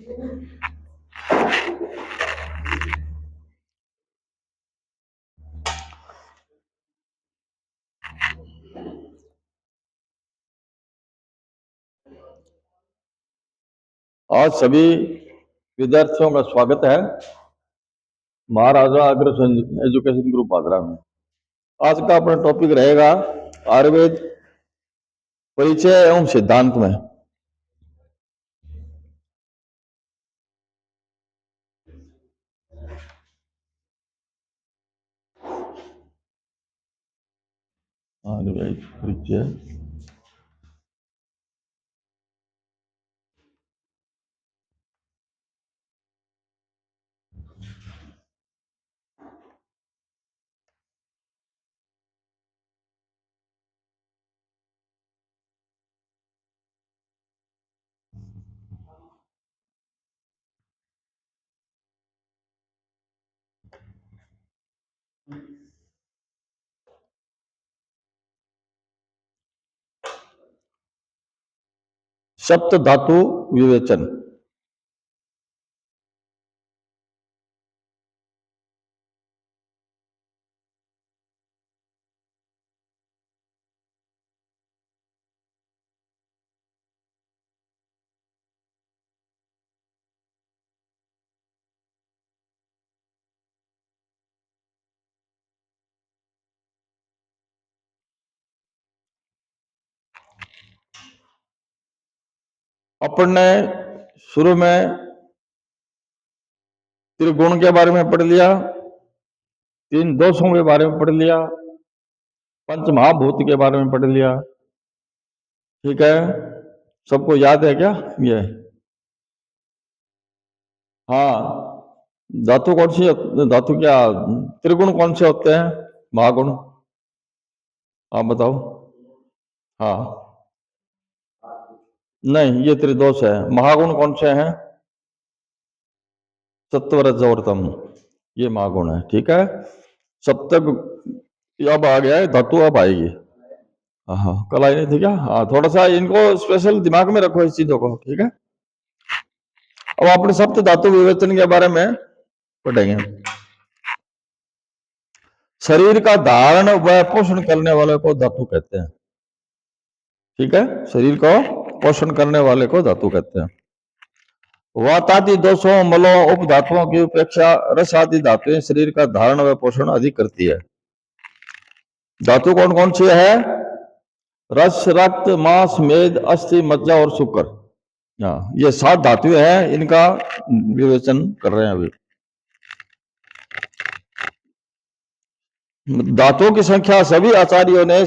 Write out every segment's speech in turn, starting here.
आज सभी विद्यार्थियों का स्वागत है महाराजा अग्रसेन एजुकेशन ग्रुप आगरा में। आज का अपना टॉपिक रहेगा आयुर्वेद परिचय एवं सिद्धांत में। आयुर्वेद परिचय सप्त धातु विवेचन। अपन ने शुरू में त्रिगुण के बारे में पढ़ लिया, तीन दोषों के बारे में पढ़ लिया, पंच महाभूत के बारे में पढ़ लिया। ठीक है, सबको याद है क्या ये? हाँ, धातु कौन सी, धातु क्या त्रिगुण कौन से होते हैं? महागुण आप बताओ। हाँ नहीं, ये त्रिदोष है। महागुण कौन से हैं? सत्व रज और तम, ये महागुण है। ठीक है, सप्तक अब आ गया है, धातु अब आएगी। हाँ कल आई नहीं थी क्या? हाँ, थोड़ा सा इनको स्पेशल दिमाग में रखो इस चीजों को। ठीक है, अब अपने सप्त धातु विवेचन के बारे में पढ़ेंगे। शरीर का धारण व पोषण करने वाले को धातु कहते हैं। ठीक है, शरीर को पोषण करने वाले को धातु कहते हैं। वातादि दोषों मलों उपधातुओं की उपेक्षा रस आदि धातुएं शरीर का धारण व पोषण अधिक करती है। धातु कौन कौन सी है? रस, रक्त, मांस, मेद, अस्थि, मज्जा और शुक्र। हाँ, ये 7 धातुएं हैं, इनका विवेचन कर रहे हैं अभी। धातुओं की संख्या सभी आचार्यों ने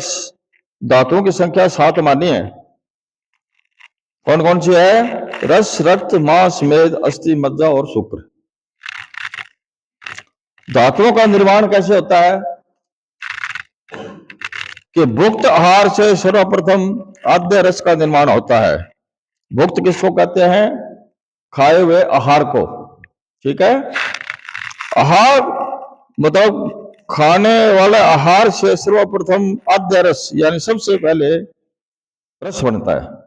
धातुओं की संख्या 7 मानी है। कौन कौन सी है? रस, रक्त, मांस, मेद, अस्थि, मज्जा और शुक्र। धातुओं का निर्माण कैसे होता है? कि भुक्त आहार से सर्वप्रथम आद्य रस का निर्माण होता है। भुक्त किसको कहते हैं? खाए हुए आहार को। ठीक है, आहार मतलब खाने वाले आहार से सर्वप्रथम आद्य रस यानी सबसे पहले रस बनता है।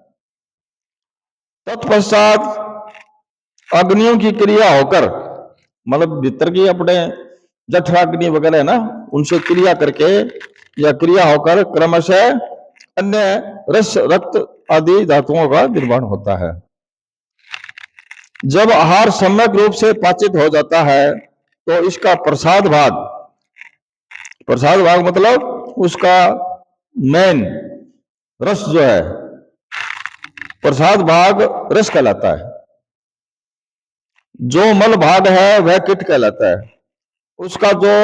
तत्पश्चात अग्नियों की क्रिया होकर, मतलब भीतर की अपने जठराग्नि वगैरह है ना, उनसे क्रिया करके या क्रिया होकर क्रमशः अन्य रस, रक्त आदि धातुओं का निर्माण होता है। जब आहार सम्यक रूप से पाचित हो जाता है तो इसका प्रसाद भाग, प्रसाद भाग मतलब उसका मेन रस जो है, प्रसाद भाग रस कहलाता है। जो मल भाग है वह किट कहलाता है। उसका जो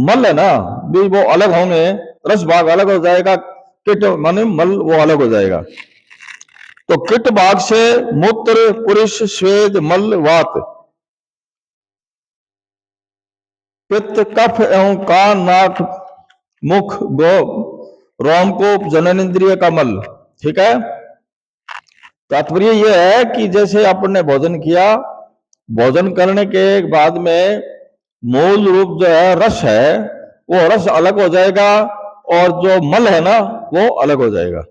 मल है ना भी वो अलग होंगे, रस भाग अलग हो जाएगा, किट माने मल वो अलग हो जाएगा। तो किट भाग से मूत्र, पुरुष, स्वेद, मल, वात, पित्त, कफ एवं कान, नाक, मुख, गो, रोमकूप, जननेंद्रिय का मल। ठीक है, तात्पर्य यह है कि जैसे आपने भोजन किया, भोजन करने के बाद में मूल रूप जो है रस है, वो रस अलग हो जाएगा और जो मल है ना वो अलग हो जाएगा।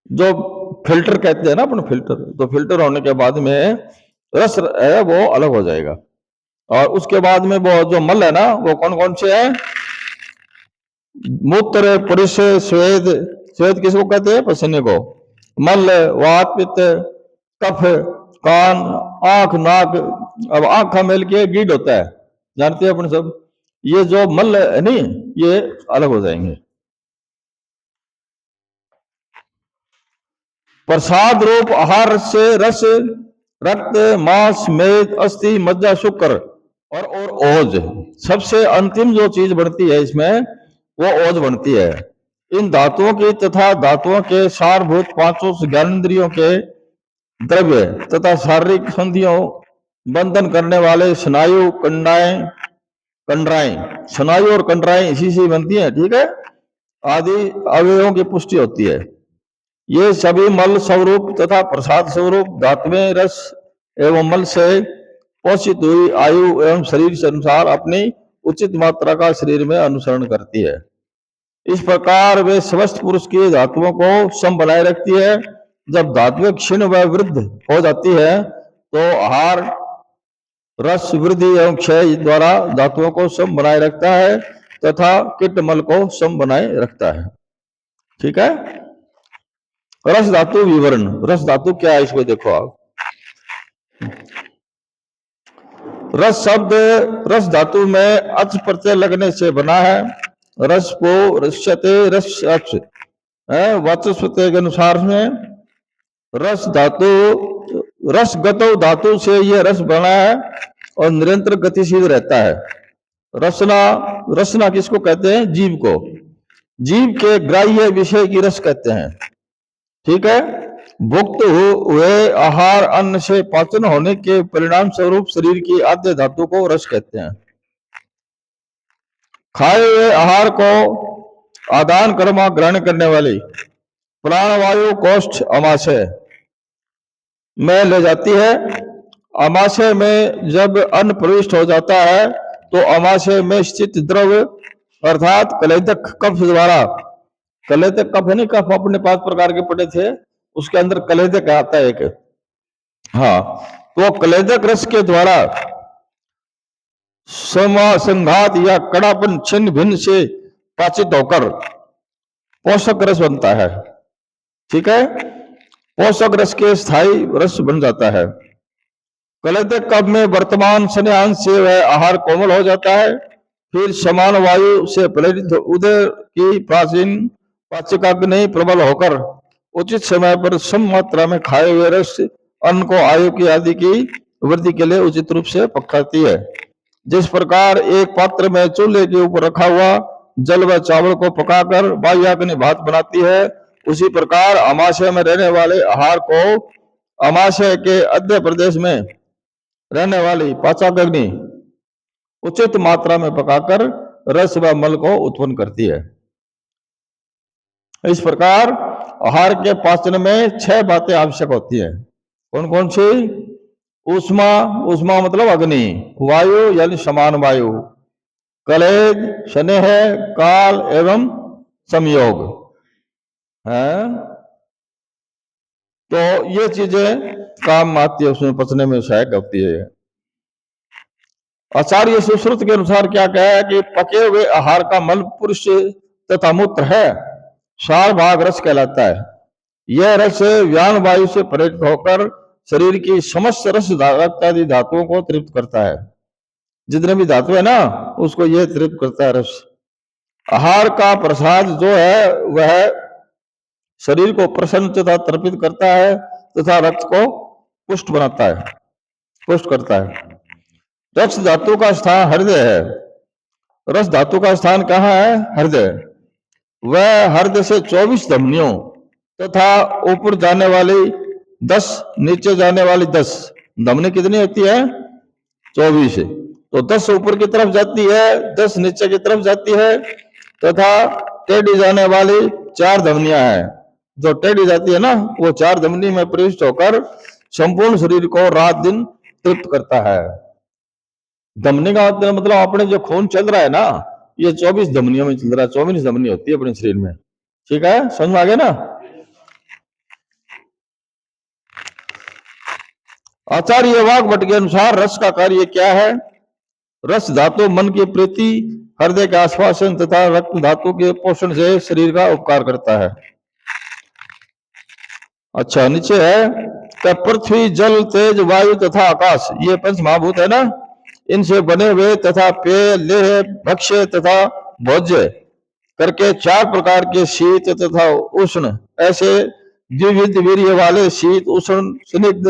जो फिल्टर कहते हैं ना अपन, फिल्टर, तो फिल्टर होने के बाद में रस है वो अलग हो जाएगा। और उसके बाद में वो जो मल है ना, वो कौन कौन से हैं? मूत्र, पुरुष, स्वेद। स्वेद किसको कहते हैं? पसीने को। मल, वात, पित्त, कफ, कान, आंख, नाक। अब आंख का मेल के गीड होता है, जानते हैं अपन सब। ये जो मल है नहीं, ये अलग हो जाएंगे। प्रसाद रूप आहार से रस, रक्त, मांस, मेद, अस्थि, मज्जा, शुक्र और ओज। सबसे अंतिम जो चीज बनती है इसमें, वो ओज बनती है। इन धातुओं की तथा धातुओं के सारभूत पांचों ज्ञानेंद्रियों के द्रव्य तथा शारीरिक संधियों बंधन करने वाले स्नायु, कंडराएं, स्नायु और कंडराएं इसी से बनती है, ठीक है, आदि अवयवों की पुष्टि होती है। ये सभी मल स्वरूप तथा प्रसाद स्वरूप धात्वें रस एवं मल से पोषित हुई आयु एवं शरीर से अनुसार अपनी उचित मात्रा का शरीर में अनुसरण करती है। इस प्रकार वे स्वस्थ पुरुष की धातुओं को सम बनाए रखती है। जब धातुएं क्षीण व वृद्ध हो जाती है तो आहार रस वृद्धि एवं क्षय द्वारा धातुओं को सम बनाए रखता है तथा कीटमल को सम बनाए रखता है, ठीक है। रस धातु विवरण। रस धातु क्या है इसको देखो आप। रस शब्द रस धातु में अच प्रत्यय लगने से बना है। रस को रस्यते रस अच है, वाचस्पति के अनुसार में रस धातु रसगतो धातु से यह रस बना है और निरंतर गतिशील रहता है। रसना, रसना किसको कहते हैं? जीव को। जीव के ग्राह्य विषय की रस कहते हैं, ठीक है। भुक्त हुए आहार अन्न से पाचन होने के परिणाम स्वरूप शरीर की आद्य धातु को रस कहते हैं। खाए हुए आहार को आदान कर्मा ग्रहण करने वाली प्राणवायु कोष्ठ अमाशय में ले जाती है। अमाशय में जब अन्न प्रविष्ट हो जाता है तो अमाशय में स्थित द्रव्य अर्थात कलेदक कफ द्वारा, कलेदक कफ है नहीं, कफ अपने 5 प्रकार के पड़े थे, उसके अंदर कलेदक आता है एक, हाँ, तो कलेदक रस के द्वारा संघात या कड़ापन छिन्न भिन्न से पाचित होकर पोषक रस बनता है, ठीक है। पोषक रस के स्थायी रस बन जाता है। कलेदक कफ में वर्तमान संयांश से वह आहार कोमल हो जाता है। फिर समान वायु से प्रेरित उदर की प्राचीन पाचकाग्नि प्रबल होकर उचित समय पर सम मात्रा में खाए हुए रस अन्न को आयु की आदि की वृद्धि के लिए उचित रूप से पकाती है। जिस प्रकार एक पात्र में चूल्हे के ऊपर रखा हुआ जल व चावल को पकाकर बाह्याग्नि भात बनाती है, उसी प्रकार अमाशय में रहने वाले आहार को अमाशय के अद्य प्रदेश में रहने वाली पाचकाग्नि उचित मात्रा में पकाकर रस व मल को उत्पन्न करती है। इस प्रकार आहार के पाचन में 6 बातें आवश्यक होती हैं। कौन कौन सी? ऊष्मा, ऊष्मा मतलब अग्नि, वायु यानी समान वायु, कलेज, स्नेह, काल एवं संयोग है। तो ये चीजें काम आती है, उसमें पचने में सहायक होती है। आचार्य सुश्रुत के अनुसार क्या कहा है कि पके हुए आहार का मल पुरुष तथा मूत्र है, 4 भाग रस कहलाता है। यह रस व्यान वायु से प्रेरित होकर शरीर की समस्त रस आदि धातुओं को तृप्त करता है। जितने भी धातु है ना, उसको यह तृप्त करता है रस। आहार का प्रसाद जो है वह शरीर को प्रसन्न तथा तर्पित करता है तथा रक्त को पुष्ट बनाता है, पुष्ट करता है। रस धातु का स्थान हृदय है। रस धातु का स्थान कहाँ है? हृदय। वह हृदय से 24 धमनियों तथा ऊपर जाने वाली 10, नीचे जाने वाली 10 धमनी कितनी होती है? 24। तो 10 ऊपर की तरफ जाती है, 10 नीचे की तरफ जाती है तथा टेढ़ी जाने वाली 4 धमनियां हैं। जो टेढ़ी जाती है ना, वो 4 धमनी में प्रविष्ट होकर संपूर्ण शरीर को रात दिन तृप्त करता है। धमनी का मतलब अपने जो खून चल रहा है ना, ये 24 धमनियों में चल रहा है। 24 धमनी होती है अपने शरीर में, ठीक है, समझ में आ गया ना। आचार्य वाग्भट के अनुसार रस का कार्य क्या है? रस धातु मन की प्रीति, हृदय के आश्वासन तथा रक्त धातु के पोषण से शरीर का उपकार करता है। अच्छा, नीचे है कि पृथ्वी, जल, तेज, वायु तथा आकाश, ये पंच महाभूत है ना, इनसे बने हुए तथा पेय, लेह, भक्ष्य तथा भोज्य करके 4 प्रकार के शीत तथा उष्ण, ऐसे द्विविध वीर्य वाले शीत, उष्ण, स्निग्ध,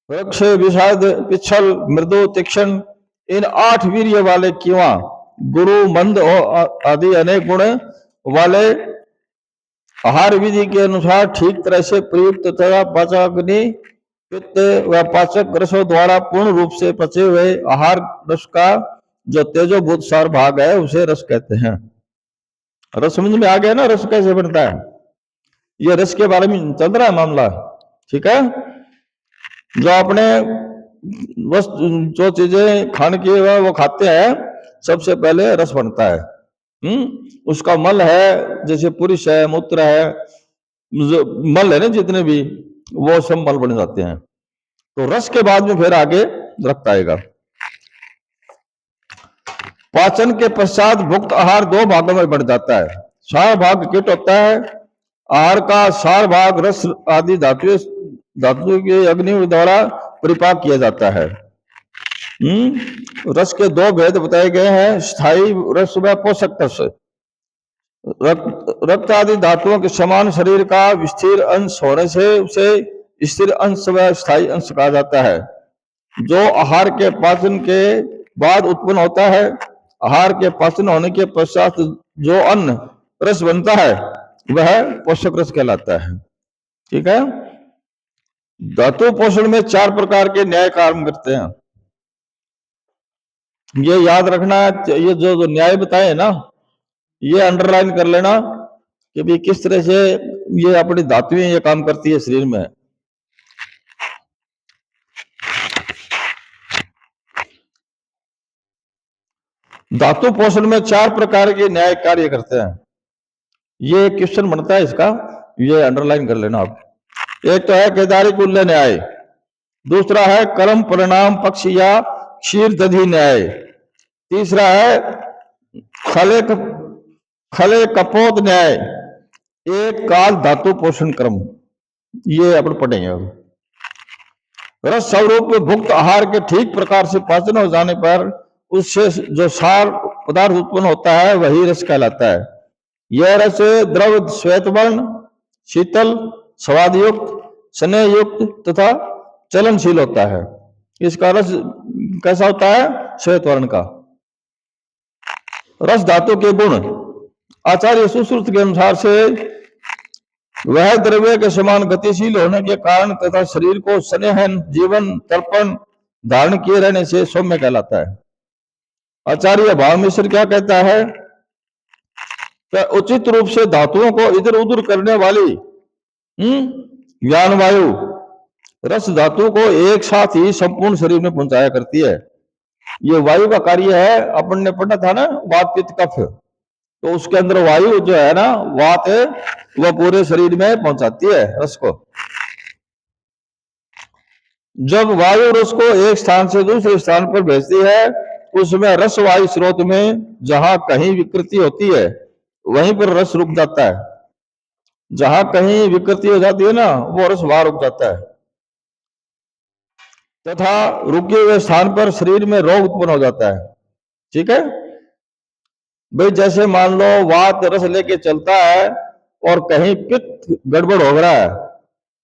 वृक्ष, विषाद, पिच्छल, मृदु, तीक्ष्ण, इन 8 वीर्य वाले कीवा, गुरु, मंद और आदि अनेक गुण वाले आहार विधि के अनुसार ठीक तरह से प्रयुक्त तथा पाचकाग्नि, पित्त व पाचक रसों द्वारा पूर्ण रूप से पचे हुए आहार रस का जो तेजोभूत सार भाग है उसे रस कहते हैं। रस समझ में आ गया ना, रस कैसे बनता है? ये रस के बारे में चल रहा है मामला, ठीक है। जो अपने वस्तु, जो चीजें खाने की वो खाते हैं, सबसे पहले रस बनता है। उसका मल है, जैसे पुरुष है, मूत्र है, मल है ना जितने भी, वो सब मल बन जाते हैं। तो रस के बाद में फिर आगे रक्त आएगा। पाचन के पश्चात भुक्त आहार 2 भागों में बढ़ जाता है। सार भाग कीट होता है। आहार का सार भाग रस आदि धातु के अग्नि द्वारा परिपाक किया जाता है। रस के 2 भेद बताए गए हैं, स्थायी रस व पोषक रस। रक्त आदि धातुओं के समान शरीर का स्थिर अंश होने से उसे स्थिर अंश व स्थायी अंश कहा जाता है। जो आहार के पाचन के बाद उत्पन्न होता है, आहार के पाचन होने के पश्चात जो अन्न रस बनता है वह पोषक रस कहलाता है, ठीक है। धातु पोषण में 4 प्रकार के न्याय काम करते हैं। ये याद रखना, ये जो न्याय बताए ना, ये अंडरलाइन कर लेना कि भी किस तरह से ये अपनी धातुएं ये काम करती है शरीर में। धातु पोषण में 4 प्रकार के न्याय कार्य करते हैं। ये क्वेश्चन बनता है इसका, ये अंडरलाइन कर लेना आप। एक तो है केदारी कुल्य न्याय, दूसरा है कर्म परिणाम पक्ष या क्षीर दधि न्याय, तीसरा है खले कपोत न्याय, एक काल धातु पोषण क्रम। ये अपन पढ़ेंगे अब। रस स्वरूप भुक्त आहार के ठीक प्रकार से पाचन हो जाने पर उससे जो सार पदार्थ उत्पन्न होता है वही रस कहलाता है। यह रस द्रव श्वेत वर्ण, शीतल, स्वादयुक्त, स्नेहयुक्त तथा चलनशील होता है। इसका रस कैसा होता है? श्वेत वर्ण का। रस धातु के गुण आचार्य सुश्रुत के अनुसार से वह द्रव्य के समान गतिशील होने के कारण तथा शरीर को स्नेहन, जीवन, तर्पण धारण किए रहने से सौम्य कहलाता है। आचार्य भाव मिश्र क्या कहता है कि उचित रूप से धातुओं को इधर उधर करने वाली ज्ञान वायु रस धातु को एक साथ ही संपूर्ण शरीर में पहुंचाया करती है। ये वायु का कार्य है। अपन ने पढ़ा था ना वात पित्त कफ, तो उसके अंदर वायु जो है ना, वात वह पूरे शरीर में पहुंचाती है रस को। जब वायु रस को एक स्थान से दूसरे स्थान पर भेजती है, उसमें रस वायु स्रोत में जहां कहीं विकृति होती है वहीं पर रस रुक जाता है। जहां कहीं विकृति हो जाती है ना, वो रस वहां रुक जाता है तथा रुके हुए स्थान पर शरीर में रोग उत्पन्न हो जाता है, ठीक है भाई। जैसे मान लो वात रस लेके चलता है और कहीं पित्त गड़बड़ हो रहा है,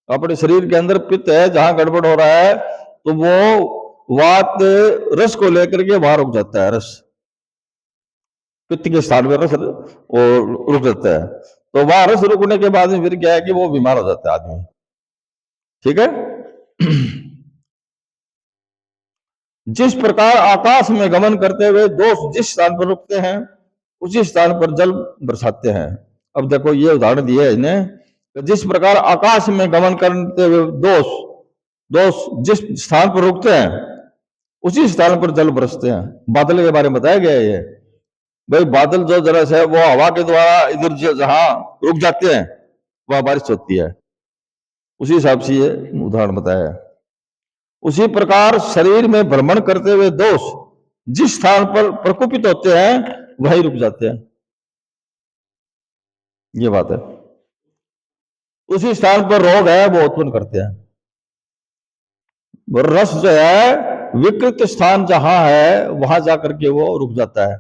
अपने शरीर के अंदर पित्त है, जहां गड़बड़ हो रहा है तो वो वात रस को लेकर के वहां रुक जाता है। रस पित्त के स्थान पर रस वो रुक जाता है, तो वहां रस रुकने के बाद में फिर क्या है कि वो बीमार हो जाता है आदमी, ठीक है। जिस प्रकार आकाश में गमन करते हुए दोष जिस स्थान पर रुकते हैं उसी स्थान पर जल बरसाते हैं। अब देखो ये उदाहरण दिया है इन्हें, जिस प्रकार आकाश में गमन करते हुए दोष जिस स्थान पर रुकते हैं उसी स्थान पर जल बरसते हैं। बादल के बारे में बताया गया है भाई, बादल जो जरा है वो हवा के द्वारा इधर जहां रुक जाते हैं वहां बारिश होती है। उसी हिसाब से ये उदाहरण बताया है। उसी प्रकार शरीर में भ्रमण करते हुए दोष जिस स्थान पर प्रकोपित होते हैं वहीं रुक जाते हैं, ये बात है। उसी स्थान पर रोग है वो उत्पन्न करते हैं। रस जो है विकृत स्थान जहां है वहां जाकर के वो रुक जाता है,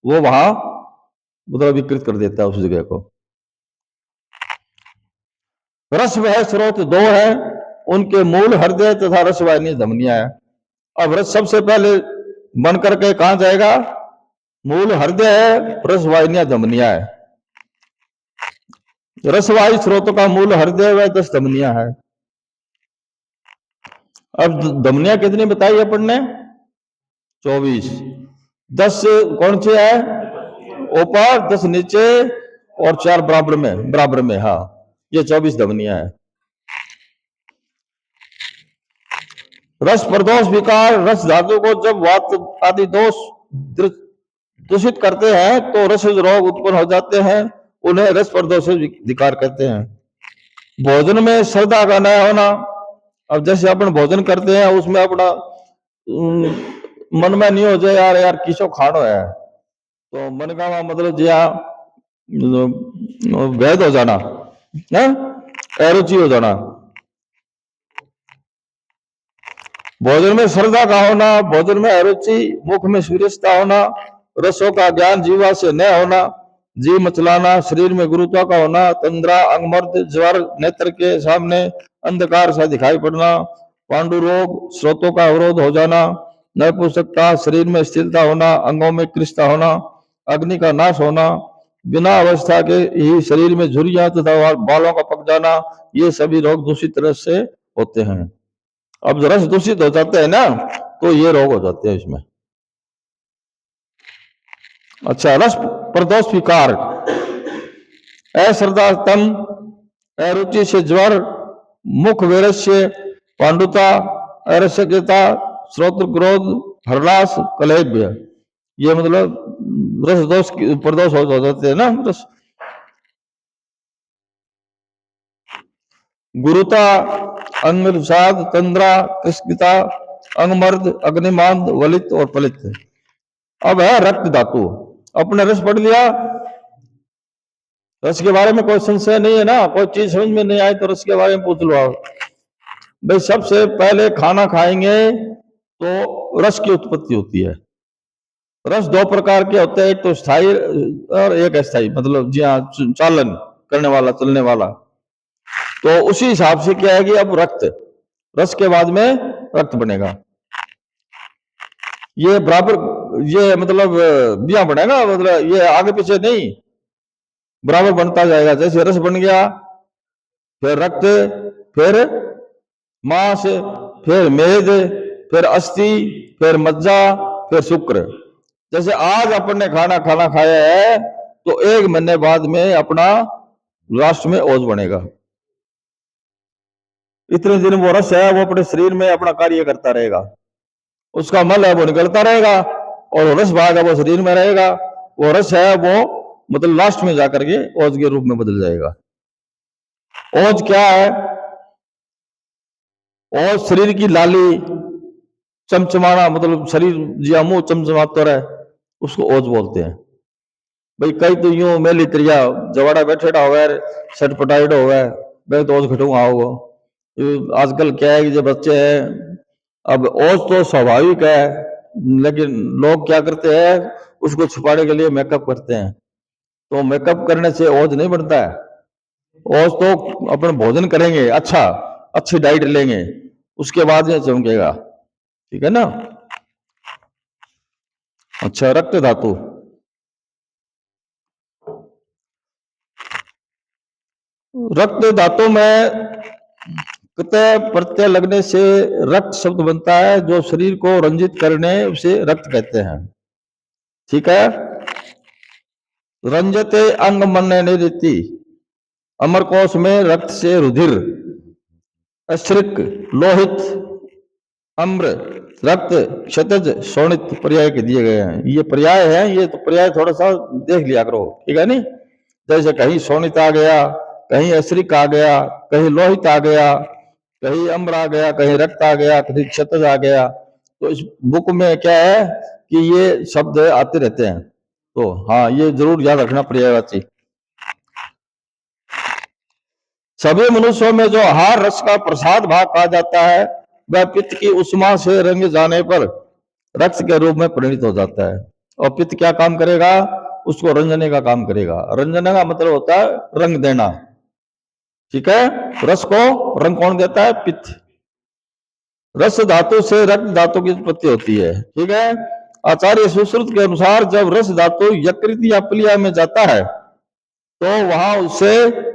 वो वहां मतलब विकृत कर देता है उस जगह को। रस वह स्रोत दो है, उनके मूल हृदय तथा रसवाहिनी धमनियां है। अब रस सबसे पहले बन करके कहां जाएगा? मूल हृदय है, रसवाहिनियां धमनियां है। रसवाही स्रोतों का मूल हृदय व 10 धमनियां है। अब धमनियां कितनी बताई अपन ने? 24। 10 कौन सी है? ऊपर, 10 नीचे और 4 बराबर में। हाँ, ये 24 धमनियां है। रस प्रदोष विकार, रस धातु को जब वात आदि दोष दूषित करते हैं तो रसज रोग उत्पन्न हो जाते हैं, उन्हें रस प्रदोष विकार कहते हैं। भोजन में श्रद्धा का न होना, अब जैसे अपन भोजन करते हैं उसमें अपना मन में नहीं हो जाए यार किसो खानो है, तो मन का मतलब जिया वैध हो जाना है, अरुचि हो जाना। भोजन में श्रद्धा का होना, भोजन में अरुचि, मुख में सूर्यता होना, रसों का ज्ञान जीवा से न होना, जीव मचलाना, शरीर में गुरुत्व का होना, तंद्रा, अंगमर्द, ज्वर, नेत्र के सामने अंधकार सा दिखाई पड़ना, पांडु रोग, स्रोतों का अवरोध हो जाना, नपुंसकता, शरीर में स्थिरता होना, अंगों में कृष्णता होना, अग्नि का नाश होना, बिना अवस्था के ही शरीर में झुर्रियां तथा बालों का पक जाना, ये सभी रोग दूषित रस से होते हैं। अब रस दूषित हो जाते हैं ना तो ये रोग हो जाते हैं इसमें। अच्छा, रस प्रदोष विकार, अश्रद्धा तम, अरुचि से ज्वर, मुख वैरस्य, पांडुता, अरस्यता, श्रोत्र क्रोध, हरलास, कलेब्य, ये मतलब रस दोष प्रदोष हो जाते हैं ना। रस गुरुता, अंगसाद, तंद्रा, कृष्णता, अंगमर्द, अग्निमांद, वलित और पलित। अब है रक्त धातु, अपने रस पढ़ लिया, रस के बारे में कोई संशय नहीं है ना, कोई चीज समझ में नहीं आए तो रस के बारे में पूछ लो आप। भाई सबसे पहले खाना खाएंगे तो रस की उत्पत्ति होती है। रस 2 प्रकार के होते हैं, एक तो स्थायी और एक अस्थायी, मतलब जी हाँ चालन करने वाला, चलने वाला। तो उसी हिसाब से क्या है कि अब रक्त, रस के बाद में रक्त बनेगा, ये बराबर, ये मतलब बिया बनेगा, मतलब ये आगे पीछे नहीं, बराबर बनता जाएगा। जैसे रस बन गया, फिर रक्त, फिर मांस, फिर मेद, फिर अस्थि, फिर मज्जा, फिर शुक्र। जैसे आज अपन ने खाना खाया है तो 1 महीने बाद में अपना लास्ट में ओज बनेगा। इतने दिन वो रस है वो अपने शरीर में अपना कार्य करता रहेगा, उसका मल है वो निकलता रहेगा और रस भाग है वो शरीर में रहेगा। वो रस है वो मतलब लास्ट में जाकर के ओज के रूप में बदल जाएगा। ओज क्या है? ओज शरीर की लाली, चमचमाना, मतलब शरीर जिया मुंह चमचमाता रहे, उसको ओज बोलते हैं। भाई कई तो यूं मेली त्रिया जवाड़ा बैठेड़ा हुआ सटपटाइड हुआ है, मैं तो ओज घटूंगा आओ। आजकल क्या है कि जो बच्चे हैं, अब ओज तो स्वाभाविक है लेकिन लोग क्या करते हैं उसको छुपाने के लिए मेकअप करते हैं। तो मेकअप करने से ओज नहीं बनता है। ओज तो अपन भोजन करेंगे, अच्छी डाइट लेंगे, उसके बाद में चमकेगा, ठीक है ना। अच्छा, रक्त धातु, रक्त धातु में कतः प्रत्यय लगने से रक्त शब्द बनता है, जो शरीर को रंजित करने उसे रक्त कहते हैं, ठीक है। रंजते अंग मन निरीति, अमरकोश में रक्त से रुधिर, अश्रिक, लोहित, अम्र, रक्त, क्षतज, शोणित पर्याय के दिए गए हैं। ये पर्याय है, ये तो पर्याय थोड़ा सा देख लिया करो, ठीक है नहीं। जैसे कहीं शोणित आ गया, कहीं एसरिक आ गया, कहीं लोहित आ गया, कहीं अम्र आ गया, कहीं रक्त आ गया, कहीं क्षतज आ गया। तो इस बुक में क्या है कि ये शब्द आते रहते हैं। तो हाँ, ये जरूर याद रखना पर्यायवाची। सभी मनुष्यों में जो आहार रस का प्रसाद भाग कहा जाता है, वह पित्त की उष्मा से रंग जाने पर रक्त के रूप में परिणित हो जाता है। और पित्त क्या काम करेगा? उसको रंजने का काम करेगा। रंजने का मतलब होता है रंग देना। ठीक है, रस को रंग कौन देता है? पित्त। रस धातु से रक्त धातु की उत्पत्ति होती है। ठीक है, आचार्य सुश्रुत के अनुसार जब रस धातु यकृत या प्लिया में जाता है तो वहां उससे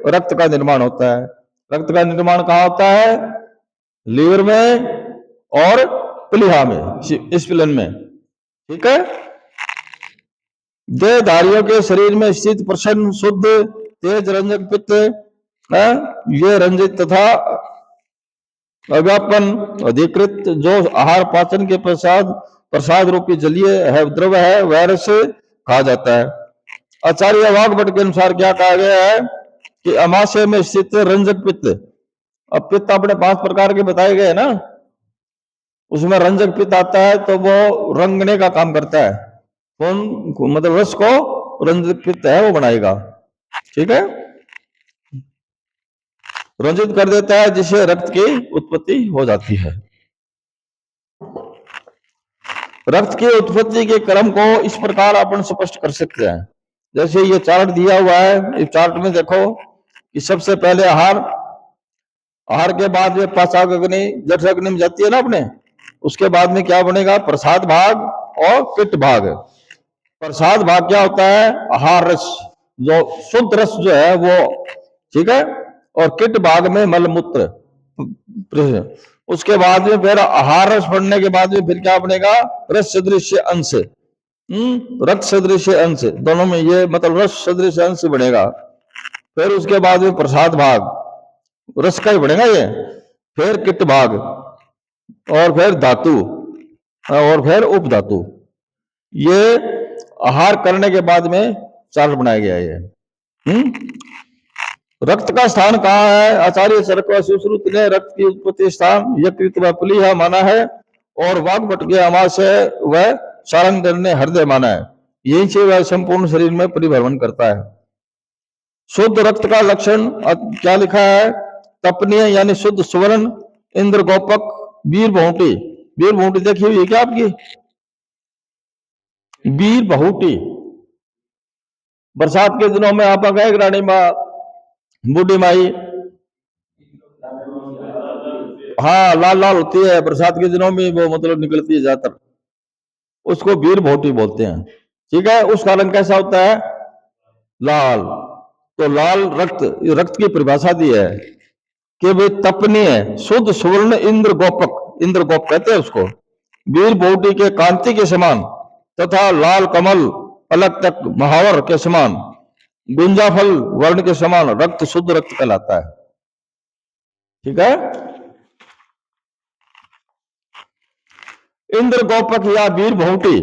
रक्त का निर्माण होता है। रक्त का निर्माण कहाँ होता है? लीवर में और प्लीहा में, स्प्लेन में। ठीक है, देहधारियों के शरीर में स्थित प्रसन्न शुद्ध तेज रंजक पित्त ये रंजित तथा अव्यापन अधिकृत जो आहार पाचन के प्रसाद रूपी जलीय है द्रव है, वह रस कहा जाता है। आचार्य वाग्भट के अनुसार क्या कहा गया है कि अमाशय में स्थित रंजक पित्त, अब पित्त अपने 5 प्रकार के बताए गए ना, उसमें रंजक पित्त आता है तो वो रंगने का काम करता है। कौन? मतलब रस को रंजक पित्त है वो बनाएगा। ठीक है, रंजित कर देता है जिससे रक्त की उत्पत्ति हो जाती है। रक्त की उत्पत्ति के क्रम को इस प्रकार अपन स्पष्ट कर सकते हैं। जैसे ये चार्ट दिया हुआ है, इस चार्ट में देखो कि सबसे पहले आहार, आहार के बाद में पाचक अग्नि, जठ अग्नि में जाती है ना अपने, उसके बाद में क्या बनेगा? प्रसाद भाग और पित्त भाग। प्रसाद भाग क्या होता है? आहार रस, जो शुद्ध रस जो है वो। ठीक है, और किट भाग में मलमूत्र। उसके बाद में फिर आहार रस बढ़ने के बाद में फिर क्या बनेगा? रस सदृश अंश, रक्त सदृश अंश, दोनों में ये मतलब रस सदृश अंश बनेगा। फिर उसके बाद में प्रसाद भाग, रस का ही बनेगा ये। फिर किट भाग, और फिर धातु, और फिर उपधातु। ये आहार करने के बाद में चार्ट बनाया गया है। रक्त का स्थान कहाँ है? आचार्य चरक व सुश्रुत ने रक्त की उत्पत्ति स्थान यकृत व प्लीहा माना है, और वाग्भट के अमाशय व सारंगधर ने हृदय माना है। यहीं से वह संपूर्ण शरीर में परिभ्रमण करता है। शुद्ध रक्त का लक्षण क्या लिखा है? तपनीय यानी शुद्ध स्वर्ण, इंद्र गोपक, वीर बहुटी। वीर बहुटी देखी हुई है क्या आपकी? वीर बहुटी बरसात के दिनों में आप गए रानी माँ, बूढ़ी माई, हाँ लाल लाल होती है बरसात के दिनों में, वो मतलब निकलती है ज्यादातर, उसको वीर बहुटी बोलते हैं। ठीक है, उसका रंग कैसा होता है? लाल। तो लाल रक्त, रक्त की परिभाषा दी है कि वे तपनीय शुद्ध स्वर्ण इंद्र गोपक, इंद्र गोप कहते हैं उसको, वीर बहुटी के कांति के समान तथा लाल कमल पलक तक महावर के समान गुंजाफल वर्ण के समान रक्त शुद्ध रक्त कहलाता है। ठीक है, इंद्र गोपक या वीर बहुटी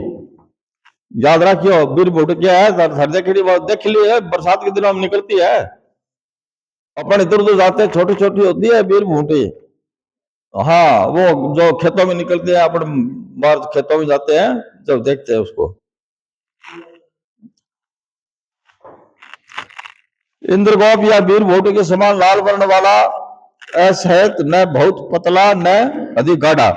याद रखियो। वीर बहुटी क्या है? हृदय की देख ली है, बरसात के दिनों में निकलती है, अपन इधर उधर जाते हैं, छोटी छोटी होती है वीर बहुटी। हाँ, वो जो खेतों में निकलती है, अपन बाहर खेतों में जाते हैं जब देखते हैं उसको। इंद्रगोप या वीर बहुटी के समान लाल वर्ण वाला असहित, न बहुत पतला न अधिक गाढ़ा,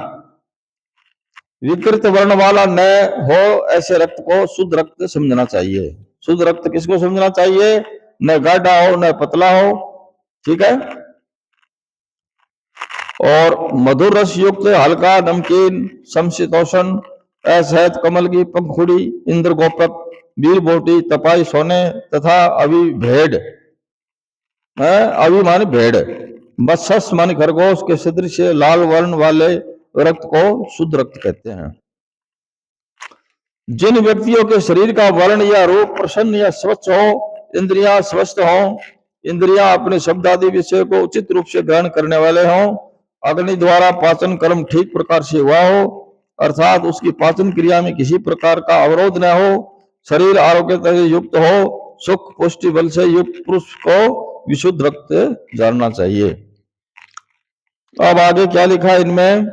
विकृत वर्ण वाला न हो, ऐसे रक्त को शुद्ध रक्त समझना चाहिए। शुद्ध रक्त किसको समझना चाहिए? न गाढ़ा हो न पतला हो। ठीक है, और मधुर रस युक्त हल्का नमकीन समशीतोषण असहित कमल की पंखुड़ी इंद्र गोपक वीर बोटी तपाई सोने तथा अविभेड़, अवि माने भेड़, मत्स्य माने खरगोश के सदृश लाल वर्ण वाले रक्त को शुद्ध रक्त कहते हैं। जिन व्यक्तियों के शरीर का वर्ण या रूप प्रसन्न या स्वच्छ हो, इंद्रियां स्वस्थ हो, इंद्रियां अपने शब्द आदि विषय को उचित रूप से ग्रहण करने वाले हों, अग्नि द्वारा पाचन कर्म ठीक प्रकार से हुआ हो, अर्थात उसकी पाचन क्रिया में किसी प्रकार का अवरोध न हो, शरीर आरोग्य युक्त हो, सुख पुष्टि बल से युक्त पुरुष को विशुद्ध रक्त जानना चाहिए। अब आगे क्या लिखा है इनमें,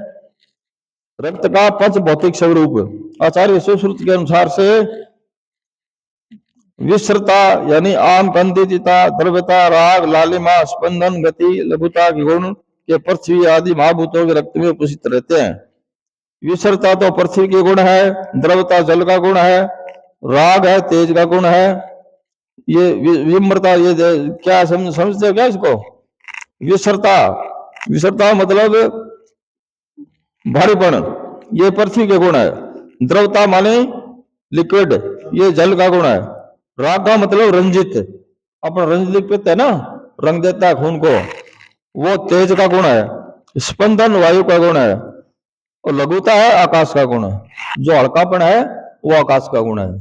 रक्त का पंच भौतिक स्वरूप। आचार्य सुश्रुत के अनुसार से विश्रता यानी आम, कंदिता, द्रव्यता, राग, लालिमा, स्पंदन, गति, लघुता के गुण के पृथ्वी आदि महाभूतों के रक्त में उपस्थित रहते हैं। विश्रता तो पृथ्वी के गुण है, द्रव्यता जल का गुण है, राग है तेज का गुण है, ये विम्रता ये क्या समझते हो क्या इसको? विश्रता, विश्रता मतलब भारीपन, ये पृथ्वी के गुण है। द्रवता माने लिक्विड, ये जल का गुण है। राग का मतलब रंजित, अपना रंजित पीते है ना, रंग देता है खून को, वो तेज का गुण है। स्पंदन वायु का गुण है। और लघुता है आकाश का गुण है, जो हल्कापन है वो आकाश का गुण है।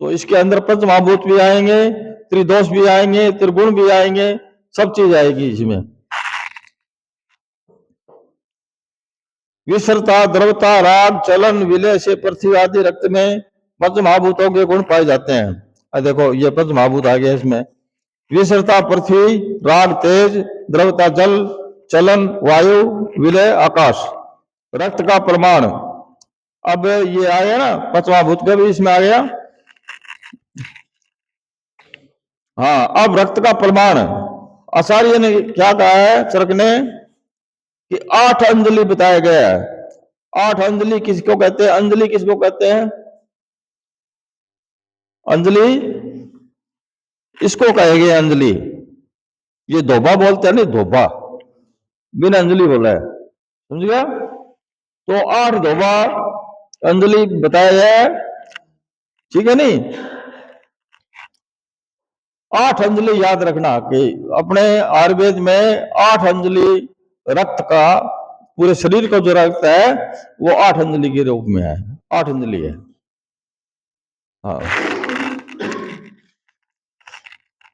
तो इसके अंदर पंच महाभूत भी आएंगे, त्रिदोष भी आएंगे, त्रिगुण भी आएंगे, सब चीज आएगी इसमें। विश्रता, द्रवता, राग, चलन, विलय से पृथ्वी आदि रक्त में पंच महाभूतों के गुण पाए जाते हैं। देखो ये पंच महाभूत आ गया इसमें, विश्रता पृथ्वी, राग तेज, द्रवता जल, चलन वायु, विलय आकाश, रक्त का प्रमाण। अब ये आ गया ना पंच महाभूत का भी इसमें आ गया। हाँ, अब रक्त का प्रमाण आचार्य ने क्या कहा है, चरक ने, कि 8 अंजलि बताया गया है। 8 अंजलि किसको कहते हैं? अंजलि किसको कहते हैं? अंजलि इसको कहेंगे अंजलि, ये धोबा बोलते हैं ना, धोबा बिना अंजलि बोला है, समझ गया? तो 8 धोबा अंजलि बताया है, ठीक है नहीं? 8 अंजलि याद रखना कि अपने आयुर्वेद में 8 अंजलि रक्त का, पूरे शरीर का जो रक्त है वो 8 अंजलि के रूप में है, 8 अंजलि है। हाँ,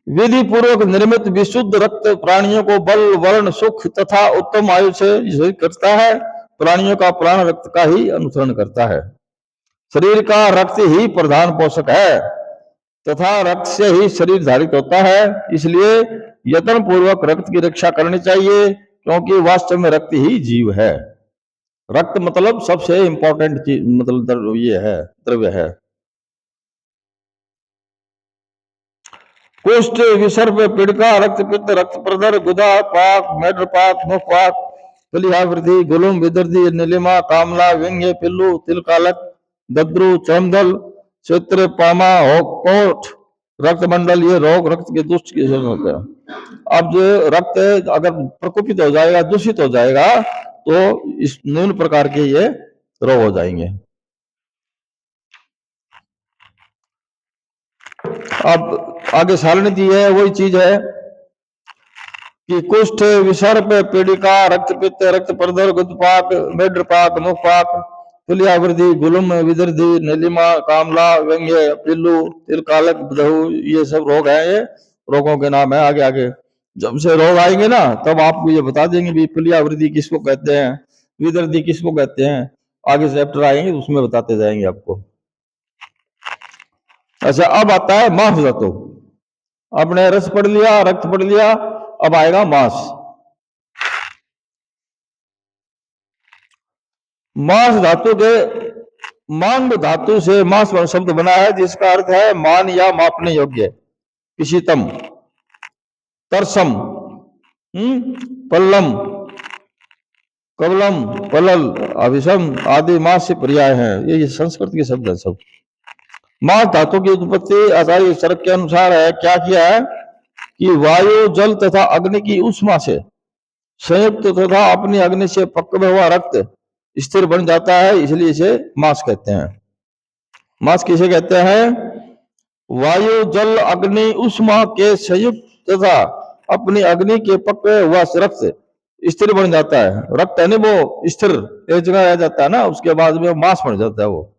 विधि पूर्वक निर्मित विशुद्ध रक्त प्राणियों को बल, वर्ण, सुख तथा उत्तम आयु से करता है। प्राणियों का प्राण रक्त का ही अनुसरण करता है। शरीर का रक्त ही प्रधान पोषक है तथा रक्त से ही शरीर धारित होता है। इसलिए यत्न पूर्वक रक्त की रक्षा करनी चाहिए, क्योंकि वास्तव में रक्त ही जीव है। रक्त मतलब सबसे इंपॉर्टेंट चीज, मतलब ये है, द्रव्य है। कुष्ठ, विसर्प, पिड़का, रक्त पित्त, रक्त प्रदर, गुदा, पाक, मेढपाक, मुखपाक, कलिहावृद्धि, गुलुम, विदर्दी, नीलिमा, कामला, व्यंग्य, पिल्लू, तिलकालक, दद्रु, चमदल, क्षेत्र, पामा, कोट, रक्त मंडल, ये रोग रक्त के दुष्ट के होते हैं। अब जो रक्त अगर प्रकोपित हो जाएगा, दूषित हो जाएगा, तो इस निम्न प्रकार के ये रोग हो जाएंगे। अब आगे सारणी दी है, वही चीज है कि कुष्ठ, विसर्प, पीड़िका, रक्त पित्त, रक्त प्रदर, गुदपाक, मेढपाक, मुखपाक, तुलियावृद्धि, गुलुम, विदर्दी, नीलिमा, कामला, व्यंग्य, पिल्लू, तिलकालक, बदहू, ये सब रोग हैं। ये रोगों के नाम है। आगे आगे जब से रोग आएंगे ना, तब आपको ये बता देंगे भी तुलियावृद्धि किसको कहते हैं, विदर्दी किसको कहते हैं। आगे चैप्टर आएंगे उसमें बताते जाएंगे आपको। अच्छा, अब आता है मांस धातु। आपने रस पढ़ लिया, रक्त पढ़ लिया, अब आएगा मांस। मांस धातु के, मांग धातु से मांस शब्द बना है, जिसका अर्थ है मान या मापने योग्य। पिशितम, तरसम, पल्लम, कबलम, पलल, अभिषम आदि मांस से पर्याय हैं। ये संस्कृत के शब्द है सब। मांस धातु की उत्पत्ति आचार्य चरक के अनुसार है, क्या किया है कि वायु, जल तथा अग्नि की उष्मा से संयुक्त तथा अपनी अग्नि से पक्व हुआ रक्त स्थिर बन जाता है, इसलिए इसे मांस कहते हैं। मांस किसे कहते हैं? वायु, जल, अग्नि, उष्मा के संयुक्त तथा अपनी अग्नि के पक्व हुआ रक्त स्थिर बन जाता है। रक्त है ना वो स्थिर एक जगह रह जाता है ना, उसके बाद में मांस बन जाता है वो।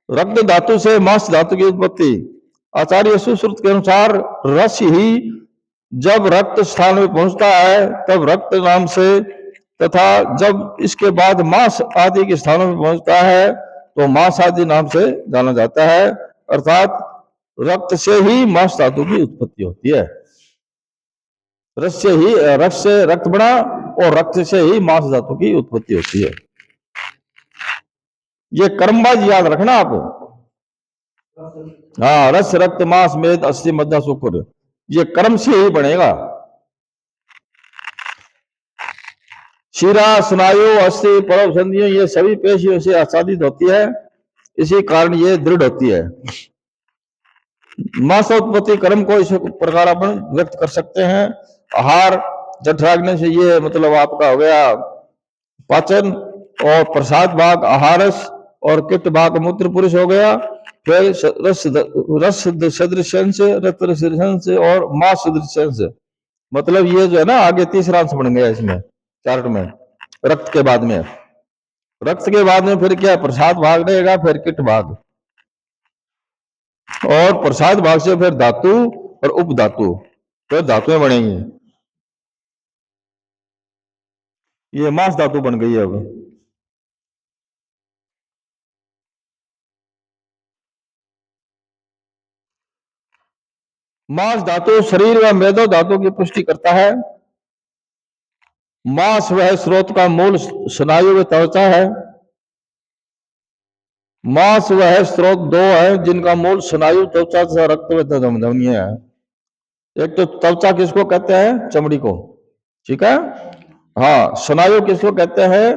रक्त धातु से मांस धातु की उत्पत्ति आचार्य सुश्रुत के अनुसार रस ही जब रक्त स्थान में पहुंचता है तब रक्त नाम से, तथा जब इसके बाद मांस आदि के स्थानों में पहुंचता है तो मांस आदि नाम से जाना जाता है। अर्थात रक्त से ही मांस धातु की उत्पत्ति होती है। रक्त से रक्त बना और रक्त से ही मांस धातु की उत्पत्ति होती है। ये कर्मबाज याद रखना आप। हाँ, रस रक्त मांस मेद अस्थि मज्जा शुक्र, ये कर्म से ही बनेगा। शिरा स्नायु अस्थि परव संधियों ये सभी पेशियों से आच्छादित होती है, इसी कारण ये दृढ़ होती है। मांसोत्पत्ति कर्म को इस प्रकार अपन व्यक्त कर सकते हैं। आहार जठराग्नि से ये मतलब आपका हो गया पाचन, और प्रसाद भाग आहारस, और किट भाग मूत्र पुरुष हो गया। फिर रस सदृशन से, रक्त सदृशन से और मांस सदृशन से, मतलब ये जो है ना आगे तीसरा अंश बन गया इसमें चार्ट में। रक्त के बाद में, रक्त के बाद में फिर क्या प्रसाद भाग रहेगा, फिर किट भाग, और प्रसाद भाग से फिर धातु और उपधातु, फिर धातुएं बनेंगी। ये मांस धातु बन गई है अब। मांस धातु शरीर व मेदो धातु की पुष्टि करता है। मांस वह स्रोत का मूल स्नायु व त्वचा है। मांस वह स्रोत दो है जिनका मूल स्नायु त्वचा तथा रक्त व धमनियां है। एक तो त्वचा किसको कहते हैं, चमड़ी को, ठीक है। हाँ, स्नायु किसको कहते हैं,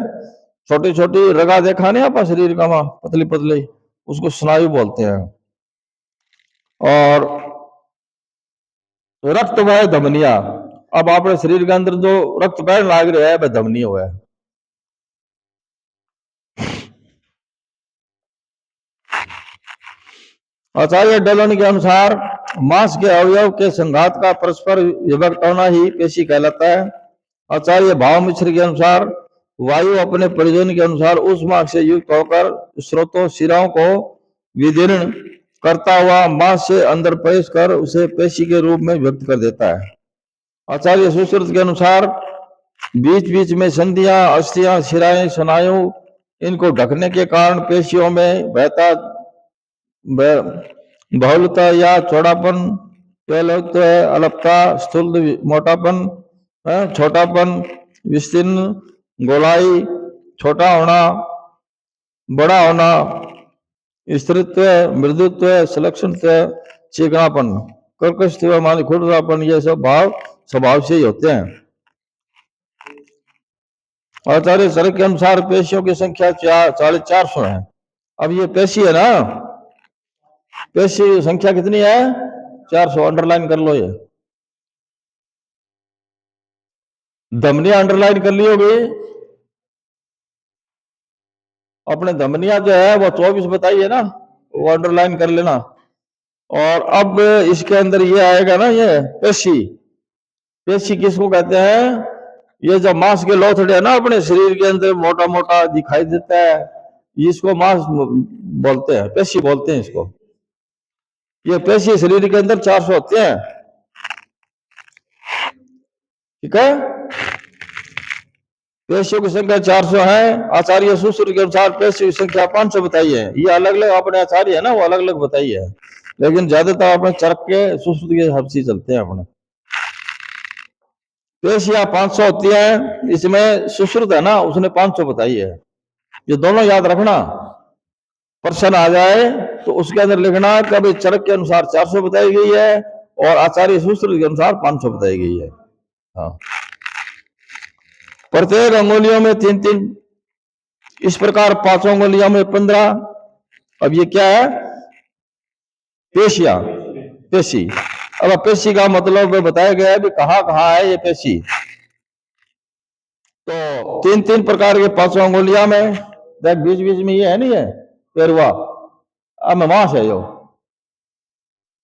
छोटी छोटी रगा देखा नहीं आप शरीर का, वहां पतली पतली, उसको स्नायु बोलते हैं। और रक्त वह धमनिया, अब आपने शरीर के अंदर जो रक्त बहन लाग रहा है वह धमनी हुआ है। आचार्य डलन के अनुसार मांस के अवयव के संघात का परस्पर विभक्त होना ही पेशी कहलाता है। आचार्य भाव मिश्र के अनुसार वायु अपने प्रयोजन के अनुसार उस मांस से युक्त होकर स्रोतों शिराओं को विदीर्ण करता हुआ मांस से अंदर प्रवेश कर उसे पेशी के रूप में व्यक्त कर देता है। आचार्य सुश्रुत के अनुसार बीच बीच में संधियां, अस्थियां, शिराएं, स्नायु इनको ढकने के कारण पेशियों में बहता बहुलता या चौड़ापन, पेलत्व, अलपता, स्थूल मोटापन, छोटापन, विस्तीर्ण, गोलाई, छोटा होना, बड़ा होना, स्थिरत्व, मृदुत्व, सलक्षणत्व, चिकनापन, कर्कशत्व, मान खुरदरापन, ये सब भाव स्वभाव से ही होते हैं। आचार्य सर्ग के अनुसार पेशियों की संख्या 450 है। अब ये पेशी है ना, पेशी संख्या कितनी है, 400, अंडरलाइन कर लो। ये धमनियां अंडरलाइन कर ली होगी, अपने धमनियां जो है वो 24 बताई है ना, वो अंडरलाइन कर लेना। और अब इसके अंदर ये आएगा ना, ये पेशी, पेशी किसको कहते हैं, ये जो मांस के लोथड़े है ना अपने शरीर के अंदर मोटा मोटा दिखाई देता है, इसको मांस बोलते हैं, पेशी बोलते हैं इसको। ये पेशी शरीर के अंदर 400 होते हैं, ठीक है। पेशियों की संख्या 400 है। आचार्य सुश्रुत के अनुसार पेशियों की संख्या 500 बताई है। ये अलग अलग अपने आचार्य है ना, वो अलग अलग बताई है, लेकिन ज्यादातर अपने चरक के सुश्रुत के हिसाब से चलते हैं अपने। पेशियां 500 होती है, इसमें सुश्रुत है ना उसने 500 बताई है। ये दोनों याद रखना, प्रश्न आ जाए तो उसके अंदर लिखना कि अभी चरक के अनुसार 400 बताई गई है और आचार्य सुश्रुत के अनुसार 500 बताई गई है। हाँ, प्रत्येक अंगुलियों में 3-3, इस प्रकार 5 अंगुलियों में 15। अब ये क्या है, पेशिया, पेशी। अब पेशी का मतलब बताया गया है कि कहाँ कहाँ है ये पेशी। तो 3-3 प्रकार के 5 अंगुलियां में देख, बीच बीच में ये है नहीं है पेरवा, अब मांस है जो,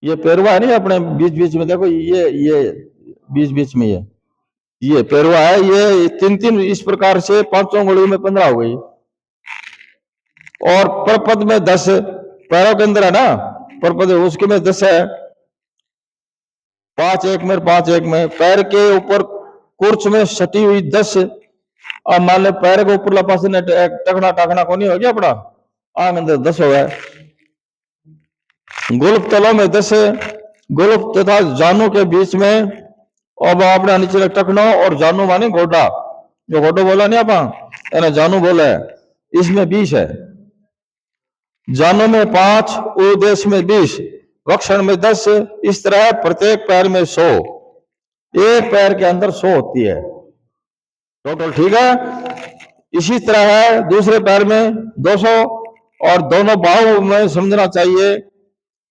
ये पेरवा है नहीं अपने बीच बीच में, देखो ये बीच बीच में ये पेरवा है। ये 3-3 इस प्रकार से 5 अंगुलियों में 15 हो गई। और परपद में 10, पैरों के अंदर है ना परपद, उसके में 10 है, 5 एक में 5 एक में। पैर के ऊपर कुर्च में सटी हुई 10। अब मान ले पैर के ऊपर पास टकना टाकना को नहीं हो गया अपना, आंग अंदर 10 हो गया। गुल्फ तलों में 10 गुल्फ तथा जानू के बीच में, अब आपने नीचे टकनो और जानू माने गोडा, जो गोडो बोला नहीं आप एना जानू बोला है, इसमें 20 है। जानू में 5, उदेश में 20, वक्षण में 10, इस तरह प्रत्येक पैर में 100, एक पैर के अंदर 100 होती है टोटल, ठीक है। इसी तरह है दूसरे पैर में 200, और दोनों बाहुओं में समझना चाहिए,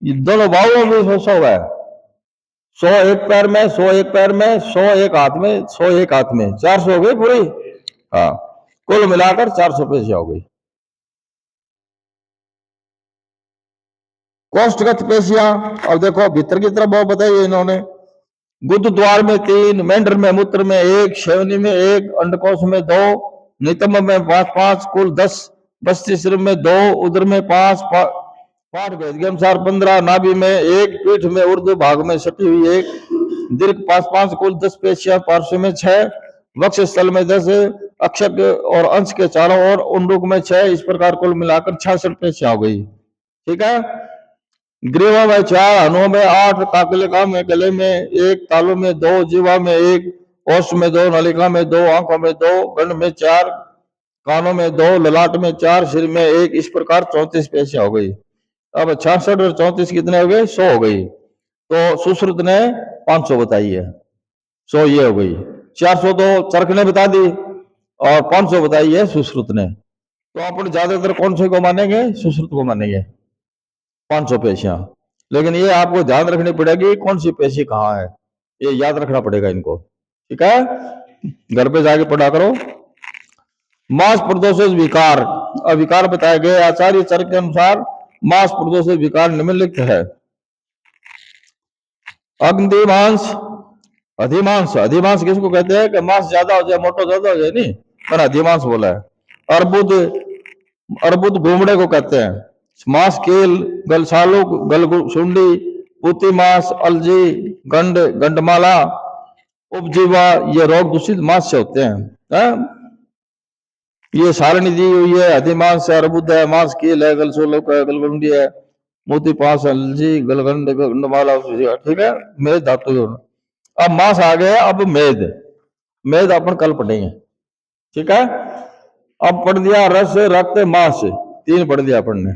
ये दोनों बाहुओं में 100 है, 100 एक पैर में, 100 एक पैर में, 100 एक हाथ में, 100 एक हाथ में, 400 हो गई पूरी। हाँ, कुल मिलाकर 400 पेशियां हो गई। कोष्ठगत पेशियां, अब देखो भीतर की तरफ बहुत बताइए इन्होंने, गुद द्वार में 3, मेंढर में मूत्र में 1, शेवनी में 1, अंडकोश में 2, नितंब में 5, कुल 10, बस्ती सिर में 2, उदर में 5, पाठ भेद के अनुसार 15, नाभि में 1, पीठ में ऊर्ध्व भाग में सटी हुई 1, दीर्घ 5, कुल 10 पेशियां, पार्श्व में 6, वक्ष स्थल में 10, अक्षक और अंश के चारों ओर उंडुक में 6, इस प्रकार कुल मिलाकर 66 पेशियां हो गई, ठीक है। ग्रीवा में 4, हनुओं में 8, काकलिका में गले में 1, तालु में 2, जीवा में 1, ओष्ठ में 2, नलिका में 2, आंखों में 2, गंड में 4, कानों में 2, ललाट में 4, सिर में 1, इस प्रकार 34 पेशियां हो गई। अब 66 और 34 कितने हो गए? 100 हो गई। तो सुश्रुत ने 500 बताई है, 100 ये हो गई। 400 तो चरक ने बता दी और 500 बताई है सुश्रुत ने। तो अपन ज्यादातर कौन से को मानेंगे? सुश्रुत को मानेंगे, 500 पेशियां। लेकिन ये आपको ध्यान रखनी पड़ेगी कौन सी पेशी कहाँ है, ये याद रखना पड़ेगा इनको, ठीक है। घर पे जाके पढ़ा करो। मांस प्रदोष विकार, अब विकार बताए गए आचार्य चरक के अनुसार मांस प्रदोष विकार निम्नलिखित है। अग्निमांस, अधिमांस, अधिमांस किसको कहते हैं कि मांस ज्यादा हो जाए, मोटा ज्यादा हो जाए, नहीं, पर अधिमांस बोला है। अर्बुद, अर्बुद घूमड़े को कहते हैं। मांस कील, गलसालू, गलसुंडी, पुती मांस, अलजी, गंड, गंडमाला, उपजीवा, ये रोग दूषित मांस से होते हैं। ये सारणी दी हुई है, अधिमांस है, अर्बुद है, मांस कील है, गलसोलक है, गलगुंडी है, मोती पास, अलजी, गलगंड, गंडमाला, ठीक है, मेद धातु। अब मांस आ गया, अब मेद, मेद अपन कल पढ़ेंगे, ठीक है। अब पढ़ दिया रस, रक्त, मांस, 3 पढ़ दिया अपन ने।